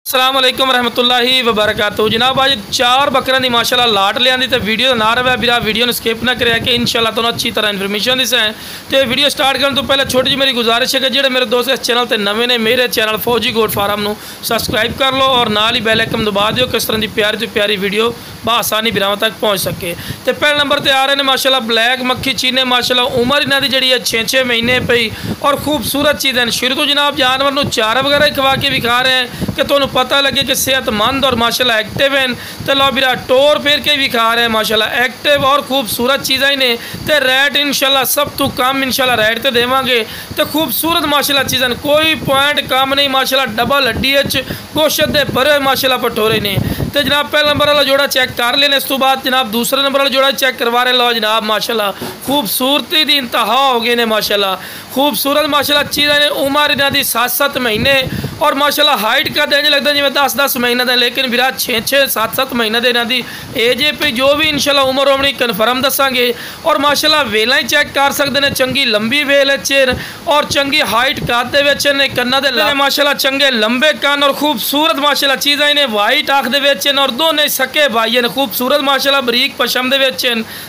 अस्सलाम वालेकुम रहमतुल्लाहि वबरकातुहू। जनाब आज 4 बकरियां दी माशाअल्लाह लाट लिया तो वीडियो ना रहा बिरा वीडियो ने स्किप ना करे कि इंशाअल्लाह तुहानू अच्छी तरह इन्फॉर्मेशन दिस है। तो वीडियो स्टार्ट करने तो पहले छोटी जी मेरी गुजारिश है कि जो मेरे दोस्त इस चैनल पर नवे ने मेरे चैनल फौजी गोट फार्म को सबसक्राइब कर लो और नाल ही बैल आइकन दबा दियो किस तरह की प्यारी तो प्यारी वीडियो बआसानी बिरावां तक पहुँच सके। तो पहले नंबर पर आ रहे हैं माशाअल्लाह ब्लैक मक्खी चीने। माशाअल्लाह उम्र इन्हों की जी है 6-6 महीने पई और खूबसूरत चीज़ है। शुरू तो जनाब जानवर को चारा वगैरह खवा के विखा रहे हैं कि तुहानू पता लगे कि सेहतमंद और माशाल्लाह एक्टिव हैं। तो लो बिरा टोर फेर के भी खा रहे हैं माशाल्लाह एक्टिव और खूबसूरत चीज़ें ने। तो रेट इंशाल्लाह सब तो कम इंशाल्लाह रेट तो देवांगे। तो खूबसूरत माशाल्लाह चीज़ें कोई पॉइंट कम नहीं माशाल्लाह डबल हड्डी गोश्त दे भरे माशाल्लाह पठोरे ने। तो जनाब पहले नंबर वाला जोड़ा चेक कर लेने। इस तो बाद जनाब दूसरे नंबर वाला जोड़ा चेक करवा रहे। लो जनाब माशाल्लाह खूबसूरती की इंतहा हो गई ने माशाल्लाह खूबसूरत माशाल्लाह चीज़ें ने। उम्र इन्हों की 7-7 महीने और माशाल्लाह हाइट का इंज लगता जिवें 10-10 महीने का, लेकिन बिरा 6-6 7-7 महीने के इन्हों की एज है पे। जो भी इंशाल्लाह उम्र होनी कन्फर्म दसांगे। और माशाल्लाह वेल ही चेक कर सकते हैं, चंगी लंबी वेल और चंगी हाइट कद ने। कन्ना दे माशाल्लाह चंगे लंबे कन और खूबसूरत माशाल्लाह चीज़ें ने। वाइट आँख दे और दोनों सके भाई ने खूबसूरत माशाल्लाह बरीक पशम दे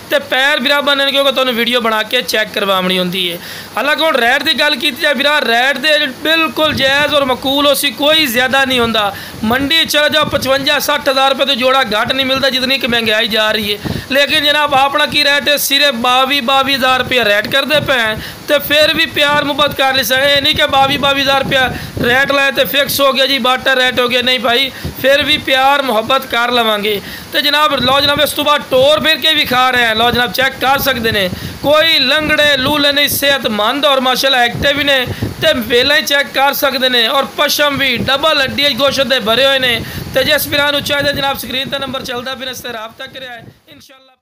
ते पैर बिरा बनने क्योंकि तुहानू वीडियो बना के चेक करवानी होंदी है। हालांकि हुण रेट की गल की जाए बिरा रेट दे बिल्कुल जायज़ और मकूल उसी कोई ज़्यादा नहीं होंदा। मंडी चले जाओ 55-60 हज़ार रुपये तो जोड़ा घट नहीं मिलता जितनी कि महंगाई जा रही है। लेकिन जनाब अपना की रेट है सिर्फ 22-22 हज़ार रुपया रेट करते पे हैं। तो फिर भी प्यार मुहब्बत कर ले सके, नहीं कि 22-22 हज़ार रुपया रेट लाए तो फिक्स हो गया जी बाटा रेट हो गया। नहीं भाई फिर भी प्यार मुहब्बत कर लवेंगे। तो जनाब लो जनाब इस तो बाद टोर फिर के भी खा रहे हैं। लो जनाब चेक कर सकते हैं कोई लंगड़े लूले नहीं, सेहतमंद और माशाल्लाह एक्टिव ने। तो वेला ही चेक कर सकते हैं और पशम भी डबल हड्डी गोश्त दे भरे हुए हैं। तो जिस बिरा चाहिए जनाब स्क्रीन पर नंबर चलता फिर इससे रब्ता करें इंशाअल्लाह।